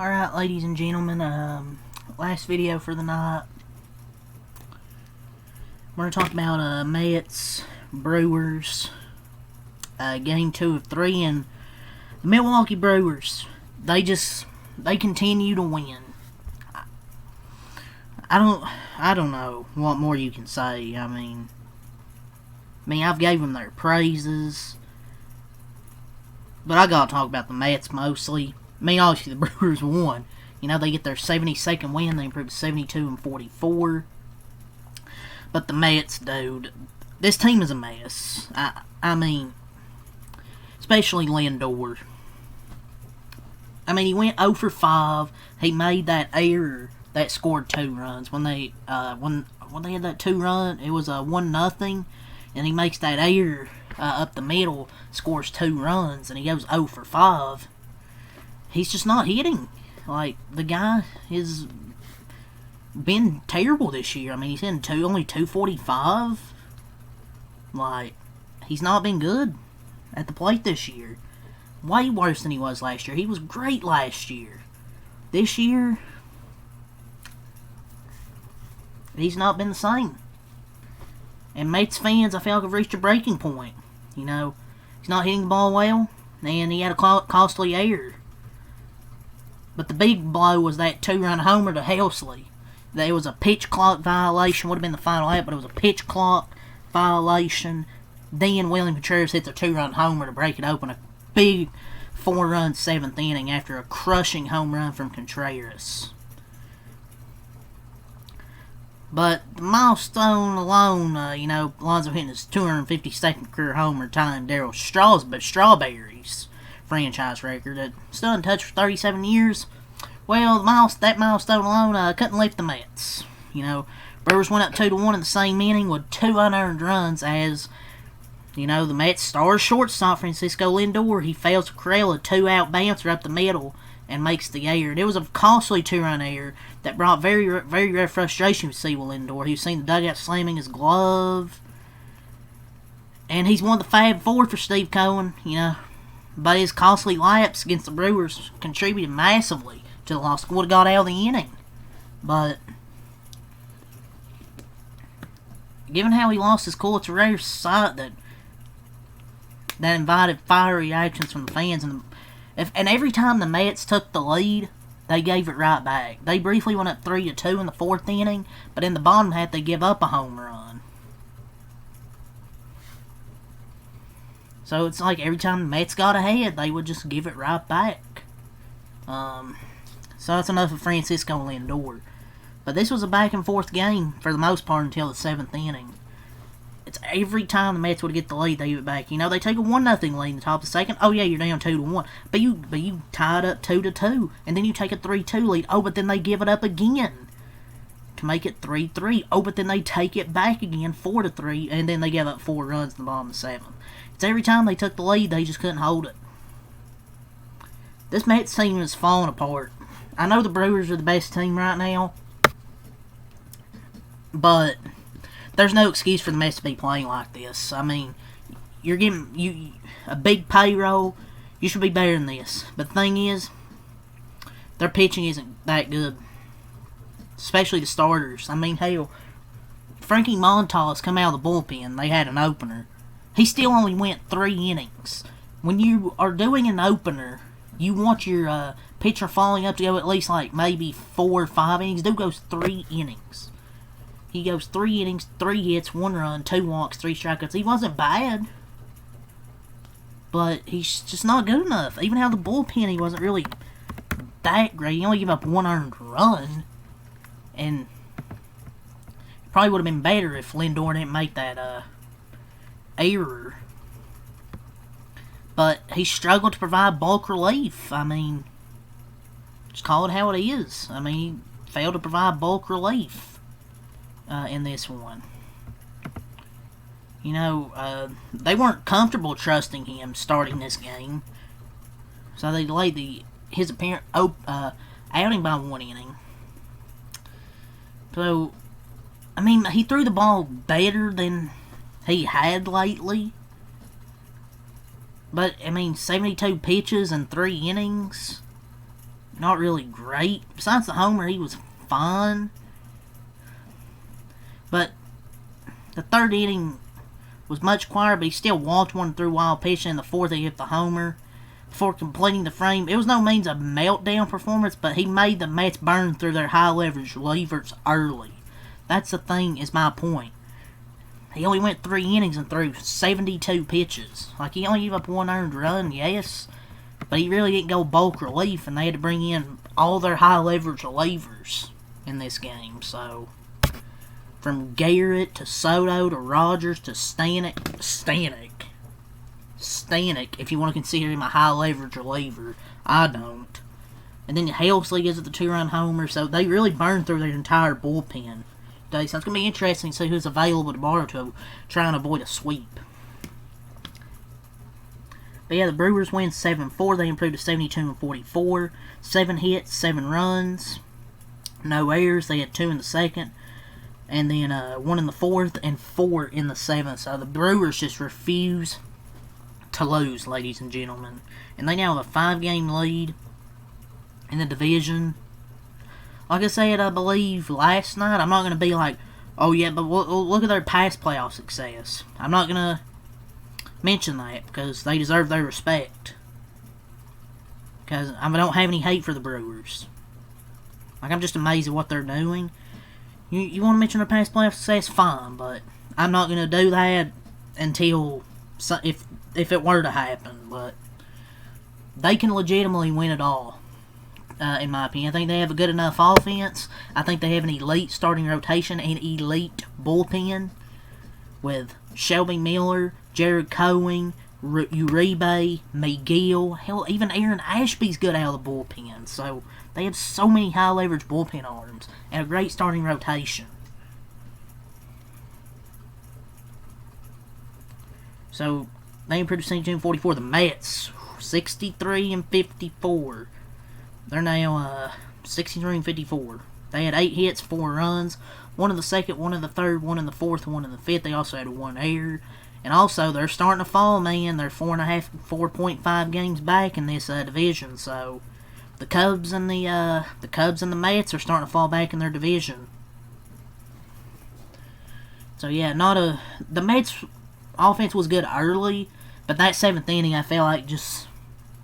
Alright, ladies and gentlemen, last video for the night. We're going to talk about Mets, Brewers, game 2 of 3, and the Milwaukee Brewers. They continue to win. I don't know what more you can say. I mean, I've gave them their praises, but I gotta talk about the Mets mostly. Obviously the Brewers won. You know, they get their 72nd win. They improved to 72-44. But the Mets, dude, this team is a mess. I mean, especially Lindor. I mean, he went 0 for 5. He made that error that scored 2 runs. When they had that 2-run, it was a 1-0, and he makes that error up the middle, scores 2 runs, and he goes 0 for 5. He's just not hitting. Like, the guy has been terrible this year. I mean, he's hitting only 245. Like, he's not been good at the plate this year. Way worse than he was last year. He was great last year. This year, he's not been the same. And Mets fans, I feel like have reached a breaking point. You know, he's not hitting the ball well, and he had a costly error. But the big blow was that 2-run homer to Helsley. There was a pitch clock violation. Would have been the final out, but it was a pitch clock violation. Then William Contreras hits a 2-run homer to break it open. A big 4-run 7th inning after a crushing home run from Contreras. But the milestone alone, you know, Alonso hitting his 252nd career homer, tying Darryl Strawberry's franchise record that still untouched for 37 years. Well, that milestone alone couldn't lift the Mets. You know, Brewers went up 2-1 in the same inning with 2 unearned runs as, you know, the Mets star shortstop Francisco Lindor, he fails to corral a 2-out bouncer up the middle and makes the error. It was a costly 2-run error that brought very rare frustration to see with Lindor. He was seen the dugout slamming his glove. And he's one of the Fab Four for Steve Cohen, you know. But his costly lapse against the Brewers contributed massively to the loss. Would have got out of the inning. But given how he lost his cool, it's a rare sight that invited fiery reactions from the fans. And every time the Mets took the lead, they gave it right back. They briefly went up 3-2 in the 4th inning, but in the bottom half they give up a home run. So it's like every time the Mets got ahead, they would just give it right back. So that's enough of Francisco Lindor. But this was a back-and-forth game for the most part until the 7th inning. It's every time the Mets would get the lead, they give it back. You know, they take a 1-0 lead in the top of the second. Oh yeah, you're down 2-1. But you tied up 2-2, and then you take a 3-2 lead. Oh, but then they give it up again to make it 3-3. Oh, but then they take it back again 4-3, and then they give up 4 runs in the bottom of the 7th. It's every time they took the lead, they just couldn't hold it. This Mets team is falling apart. I know the Brewers are the best team right now, but there's no excuse for the Mets to be playing like this. I mean, you're giving a big payroll. You should be better than this. But the thing is, their pitching isn't that good, especially the starters. I mean, hell, Frankie Montas come out of the bullpen. They had an opener. He still only went 3 innings. When you are doing an opener, you want your pitcher falling up to go at least like maybe 4 or 5 innings. Dude goes 3 innings. He goes 3 innings, 3 hits, 1 run, 2 walks, 3 strikeouts. He wasn't bad, but he's just not good enough. Even out of the bullpen, he wasn't really that great. He only gave up 1 earned run, and it probably would have been better if Lindor didn't make that error. But he struggled to provide bulk relief. I mean, just call it how it is. I mean, he failed to provide bulk relief in this one. You know, they weren't comfortable trusting him starting this game, so they delayed his apparent outing by 1 inning. So, I mean, he threw the ball better than he had lately. But, I mean, 72 pitches and 3 innings. not really great. Besides the homer, he was fine. But the third inning was much quieter, but he still walked one through wild pitch. In the fourth, he hit the homer before completing the frame. It was no means a meltdown performance, but he made the Mets burn through their high leverage relievers early. That's the thing, is my point. He only went 3 innings and threw 72 pitches. Like, he only gave up 1 earned run, yes, but he really didn't go bulk relief, and they had to bring in all their high leverage relievers in this game. So, from Garrett to Soto to Rogers to Stanek, if you want to consider him a high leverage reliever. I don't. And then Helsley gives it the 2-run homer, so they really burned through their entire bullpen. So it's going to be interesting to see who's available tomorrow to try and avoid a sweep. But yeah, the Brewers win 7-4. They improved to 72-44. 7 hits, 7 runs. No errors. They had 2 in the second. And then 1 in the fourth and 4 in the seventh. So the Brewers just refuse to lose, ladies and gentlemen. And they now have a 5-game lead in the division. Like I said, I believe last night, I'm not going to be like, oh yeah, but look at their past playoff success. I'm not going to mention that because they deserve their respect. Because I don't have any hate for the Brewers. Like, I'm just amazed at what they're doing. You want to mention their past playoff success? Fine, but I'm not going to do that until, if it were to happen. But they can legitimately win it all. In my opinion, I think they have a good enough offense. I think they have an elite starting rotation and elite bullpen with Shelby Miller, Jared Cohen, Uribe, Miguel. Hell, even Aaron Ashby's good out of the bullpen. So they have so many high leverage bullpen arms and a great starting rotation. So they improved to 72-44. The Mets 63-54. They're now 63-54. They had 8 hits, 4 runs, 1 in the second, 1 in the third, 1 in the fourth, 1 in the fifth. They also had 1 error. And also, they're starting to fall, man. They're 4.5 games back in this division. So the Cubs and the Mets are starting to fall back in their division. So yeah, the Mets offense was good early, but that 7th inning, I felt like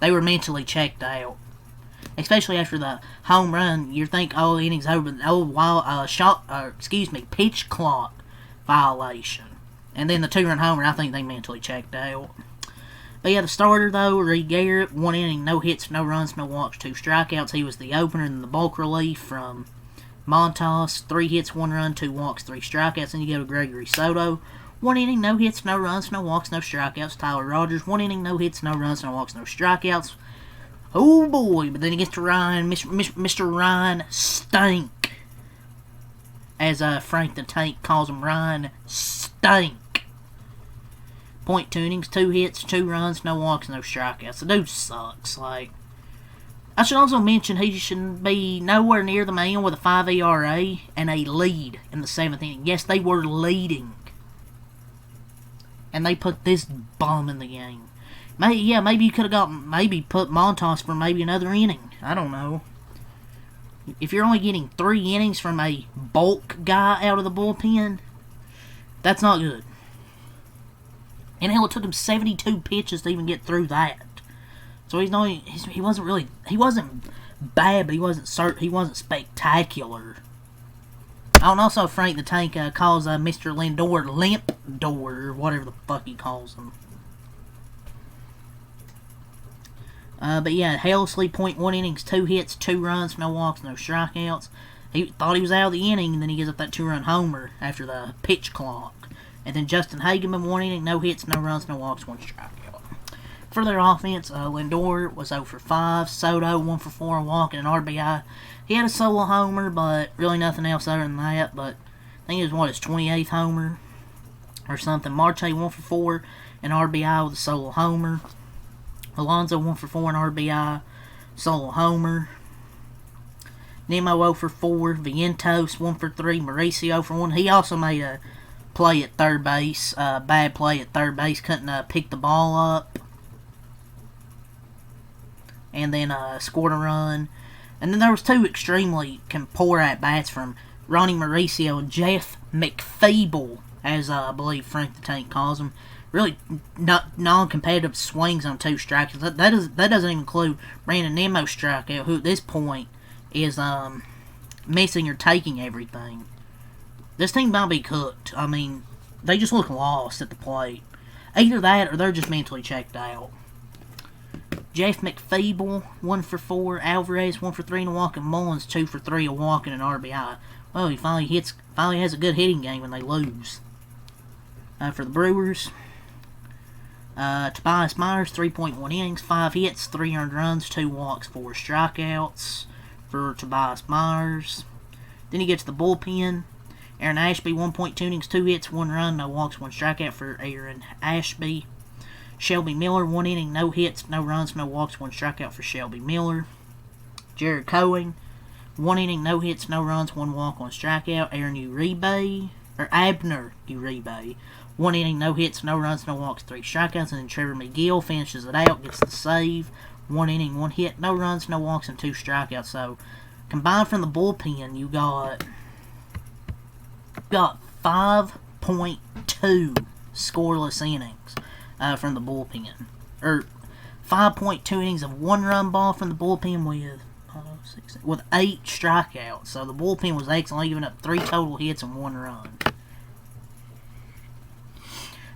they were mentally checked out. Especially after the home run, you think, oh, the inning's over. Pitch clock violation. And then the 2-run homer, I think they mentally checked out. But yeah, the starter, though, Reed Garrett, 1 inning, no hits, no runs, no walks, 2 strikeouts. He was the opener in the bulk relief from Montas. 3 hits, 1 run, 2 walks, 3 strikeouts. Then you go to Gregory Soto. 1 inning, no hits, no runs, no walks, no strikeouts. Tyler Rogers, 1 inning, no hits, no runs, no walks, no strikeouts. Oh boy, but then he gets to Ryan, Mr. Ryan Stank. As Frank the Tank calls him, Ryan Stank. 0.2 innings, 2 hits, 2 runs, no walks, no strikeouts. The dude sucks. Like, I should also mention he should be nowhere near the man with a 5 ERA and a lead in the 7th inning. Yes, they were leading. And they put this bum in the game. Maybe you could have put Montas for maybe another inning. I don't know. If you're only getting 3 innings from a bulk guy out of the bullpen, that's not good. And hell, it took him 72 pitches to even get through that. So he wasn't bad, but he wasn't spectacular. Oh, and also Frank the Tank calls Mr. Lindor Limp Door, or whatever the fuck he calls him. But yeah, Helsley, 0.1 innings, 2 hits, 2 runs, no walks, no strikeouts. He thought he was out of the inning, and then he gives up that 2-run homer after the pitch clock. And then Justin Hageman, 1 inning, no hits, no runs, no walks, 1 strikeout. For their offense, Lindor was 0 for 5, Soto 1 for 4, a walk and an RBI. He had a solo homer, but really nothing else other than that. But I think it was his 28th homer or something. Marte 1 for 4, an RBI with a solo homer. Alonso 1 for 4, an RBI, solo homer. Nemo 0 for 4, Vientos 1 for 3, Mauricio 0 for 1. He also made a play at third base, bad play at third base, couldn't pick the ball up. And then scored a run. And then there was two extremely poor at-bats from Ronnie Mauricio and Jeff McFeeble, as I believe Frank the Tank calls him. Really non-competitive swings on 2 strikes. That doesn't even include Brandon Nimmo's strikeout, who at this point is missing or taking everything. This team might be cooked. I mean, they just look lost at the plate. Either that or they're just mentally checked out. Jeff McFeeble, 1 for 4. Alvarez, 1 for 3 in a walk. And Mullins, 2 for 3, a walk and an RBI. Well, he finally has a good hitting game when they lose. For the Brewers, Tobias Myers, 3.1 innings, 5 hits, 3 earned runs, 2 walks, 4 strikeouts for Tobias Myers. Then you get to the bullpen. Aaron Ashby, 1.2 innings, 2 hits, 1 run, no walks, 1 strikeout for Aaron Ashby. Shelby Miller, 1 inning, no hits, no runs, no walks, 1 strikeout for Shelby Miller. Jared Cohen, 1 inning, no hits, no runs, 1 walk, 1 strikeout. Abner Uribe, 1 inning, no hits, no runs, no walks, 3 strikeouts. And then Trevor McGill finishes it out, gets the save. 1 inning, 1 hit, no runs, no walks, and 2 strikeouts. So, combined from the bullpen, you got 5.2 scoreless innings from the bullpen. Or 5.2 innings of 1-run ball from the bullpen with 8 strikeouts. So the bullpen was excellent, giving up 3 total hits and 1 run.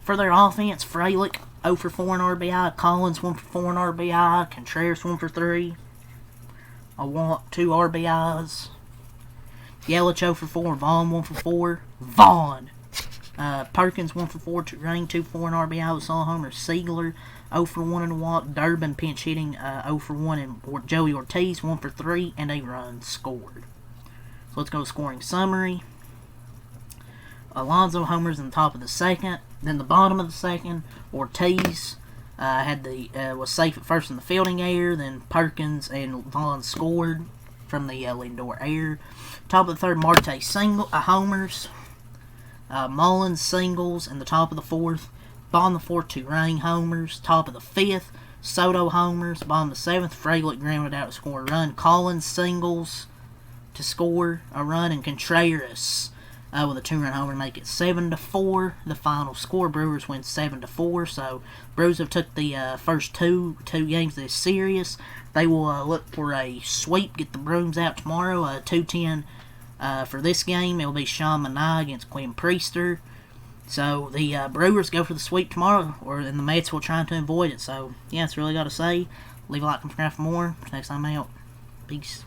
For their offense, Frelick, 0 for 4 in RBI. Collins, 1 for 4 in RBI. Contreras, 1 for 3. A walk, 2 RBIs. Yelich, 0 for 4. Vaughn, 1 for 4. Vaughn! Perkins, 1 for 4. Rain, 2 for 4 in RBI with solo homer. Siegler, 0 for 1 in a walk. Durbin, pinch hitting, 0 for 1. And Joey Ortiz, 1 for 3. And a run scored. So let's go to scoring summary. Alonso homers in the top of the second. Then the bottom of the second, Ortiz was safe at first in the fielding error. Then Perkins and Vaughn scored from the Lindor error. Top of the third, Marte homers. Mullins singles in the top of the fourth. Bottom of the fourth, Rain homers. Top of the fifth, Soto homers. Bottom of the seventh, Frelick grounded out to score a run. Collins singles to score a run, and Contreras with a 2-run homer to make it 7-4. The final score, Brewers win 7-4. So Brewers have took the first two games of this series. They will look for a sweep, get the brooms out tomorrow. 2-10 for this game. It will be Sean Manaea against Quinn Priester. So the Brewers go for the sweep tomorrow, and the Mets will try to avoid it. So yeah, that's really got to say. Leave a like and subscribe for more. Next time out. Peace.